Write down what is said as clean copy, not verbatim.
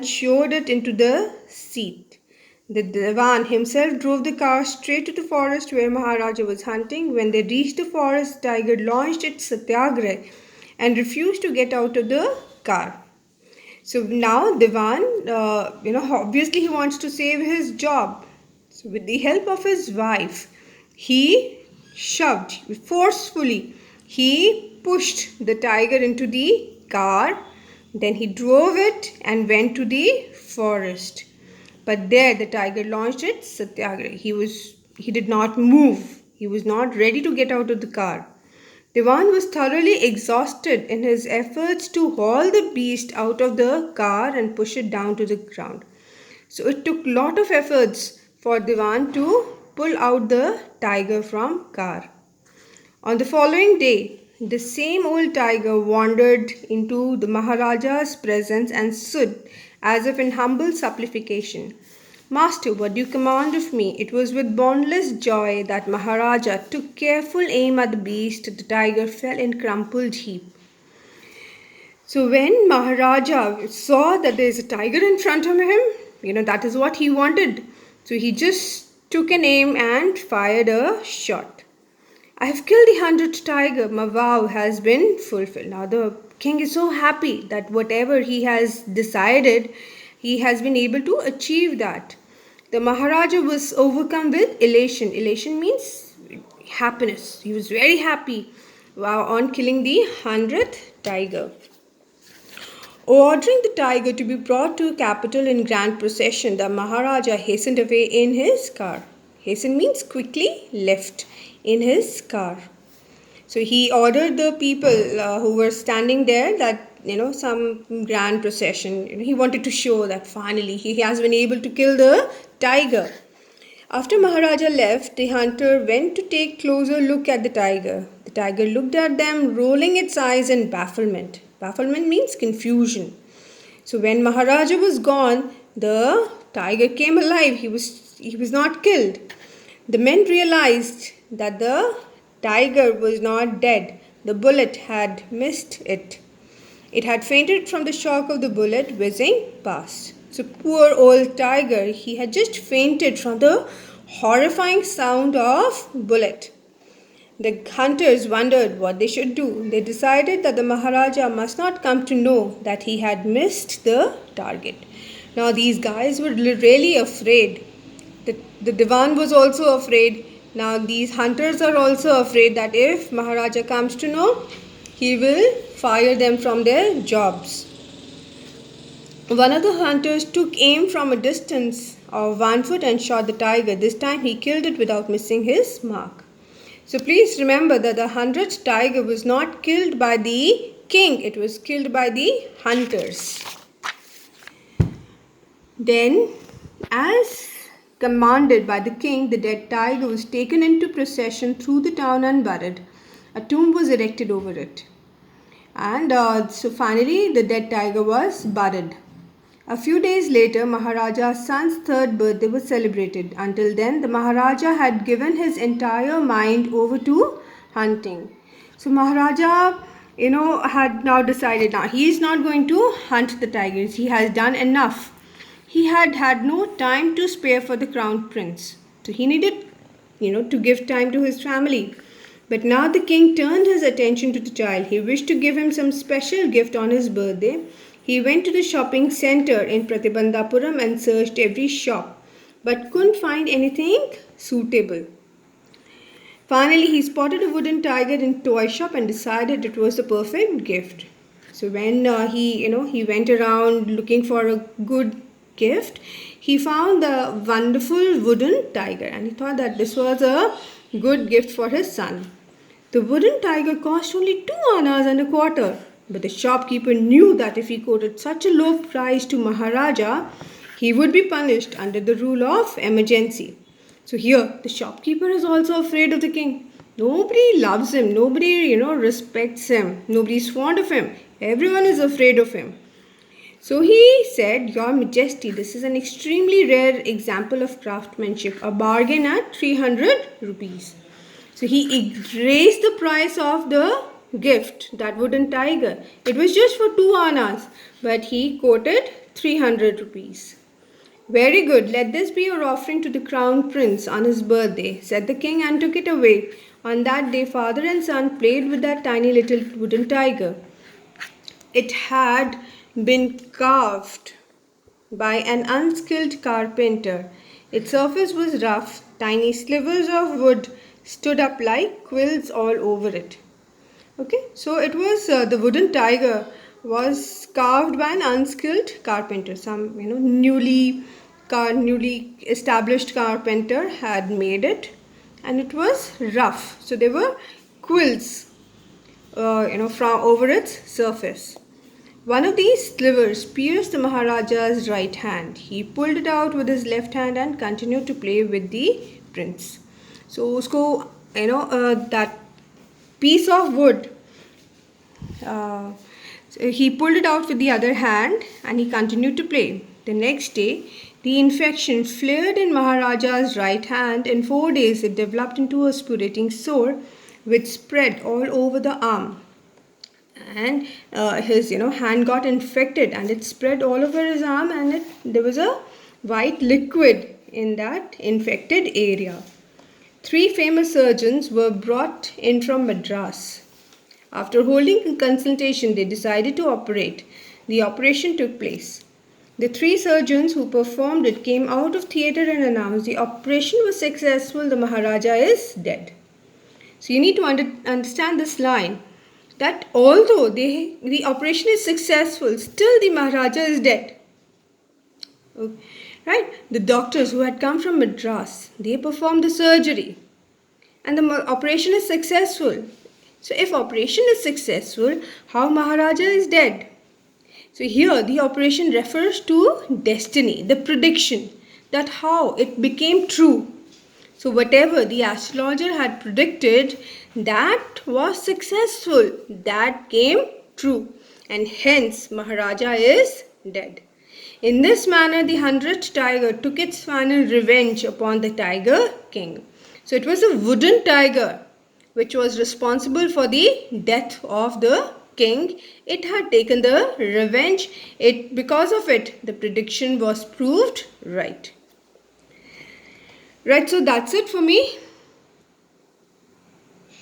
showed it into the seat. The Diwan himself drove the car straight to the forest where Maharaja was hunting. When they reached the forest, Tiger launched its satyagrah and refused to get out of the car. So now Diwan, obviously he wants to save his job. So with the help of his wife, he shoved forcefully. He pushed the tiger into the car. Then he drove it and went to the forest. But there the tiger launched its satyagrah. He did not move. He was not ready to get out of the car. Diwan was thoroughly exhausted in his efforts to haul the beast out of the car and push it down to the ground. So it took lot of efforts for Diwan to pull out the tiger from car. On the following day, the same old tiger wandered into the Maharaja's presence and stood as if in humble supplication. Master, what do you command of me? It was with boundless joy that Maharaja took careful aim at the beast. The tiger fell in crumpled heap. So when Maharaja saw that there is a tiger in front of him, that is what he wanted. So he just took an aim and fired a shot. I have killed the 100th tiger. My vow has been fulfilled. Now the king is so happy that whatever he has decided, he has been able to achieve that. The Maharaja was overcome with elation. Elation means happiness. He was very happy on killing the 100th tiger. Ordering the tiger to be brought to capital in grand procession, the Maharaja hastened away in his car. Hasten means quickly left in his car. So he ordered the people who were standing there that some grand procession. He wanted to show that finally he has been able to kill the tiger. After Maharaja left, the hunter went to take closer look at the tiger. The tiger looked at them, rolling its eyes in bafflement. Bafflement means confusion. So when Maharaja was gone, the tiger came alive. He was not killed. The men realized that the tiger was not dead. The bullet had missed it. It had fainted from the shock of the bullet whizzing past. So poor old tiger, he had just fainted from the horrifying sound of bullet. The hunters wondered what they should do. They decided that the Maharaja must not come to know that he had missed the target. Now these guys were really afraid. The Diwan was also afraid. Now these hunters are also afraid that if Maharaja comes to know, he will fire them from their jobs. One of the hunters took aim from a distance of 1 foot and shot the tiger. This time he killed it without missing his mark. So please remember that the 100th tiger was not killed by the king. It was killed by the hunters. Then, as commanded by the king, the dead tiger was taken into procession through the town and buried. A tomb was erected over it. And so finally the dead tiger was buried. A few days later, Maharaja's son's third birthday was celebrated. Until then, the Maharaja had given his entire mind over to hunting. So Maharaja, had now decided now he is not going to hunt the tigers. He has done enough. He had no time to spare for the crown prince. So he needed, to give time to his family. But now the king turned his attention to the child. He wished to give him some special gift on his birthday. He went to the shopping center in Pratibandhapuram and searched every shop, but couldn't find anything suitable. Finally, he spotted a wooden tiger in a toy shop and decided it was the perfect gift. So when he went around looking for a good gift, he found the wonderful wooden tiger and he thought that this was a good gift for his son. The wooden tiger cost only 2 annas and a quarter. But the shopkeeper knew that if he quoted such a low price to Maharaja, he would be punished under the rule of emergency. So here, the shopkeeper is also afraid of the king. Nobody loves him. Nobody, respects him. Nobody is fond of him. Everyone is afraid of him. So he said, Your Majesty, this is an extremely rare example of craftsmanship. A bargain at 300 rupees. So he raised the price of the gift, that wooden tiger. It was just for 2 annas, but he quoted 300 rupees. Very good, let this be your offering to the crown prince on his birthday, said the king and took it away. On that day, father and son played with that tiny little wooden tiger. It had been carved by an unskilled carpenter. Its surface was rough, tiny slivers of wood stood up like quills all over it. Okay, so it was the wooden tiger was carved by an unskilled carpenter. Some newly established carpenter had made it, and it was rough. So there were quills, from over its surface. One of these slivers pierced the Maharaja's right hand. He pulled it out with his left hand and continued to play with the prince. So usko that piece of wood, so he pulled it out with the other hand and he continued to play. The next day, the infection flared in Maharaja's right hand. In 4 days, it developed into a spurating sore which spread all over the arm. And his hand got infected and it spread all over his arm, and there was a white liquid in that infected area. 3 famous surgeons were brought in from Madras. After holding a consultation, they decided to operate. The operation took place. The 3 surgeons who performed it came out of theatre and announced, the operation was successful, the Maharaja is dead. So you need to understand this line, that although the operation is successful, still the Maharaja is dead. Okay. Right? The doctors who had come from Madras, they performed the surgery and the operation is successful. So if operation is successful, how Maharaja is dead? So here the operation refers to destiny, the prediction, that how it became true. So whatever the astrologer had predicted, that was successful, that came true, and hence Maharaja is dead. In this manner, the 100th tiger took its final revenge upon the tiger king. So it was a wooden tiger which was responsible for the death of the king. It had taken the revenge. Because of it, the prediction was proved right. Right, so that's it for me.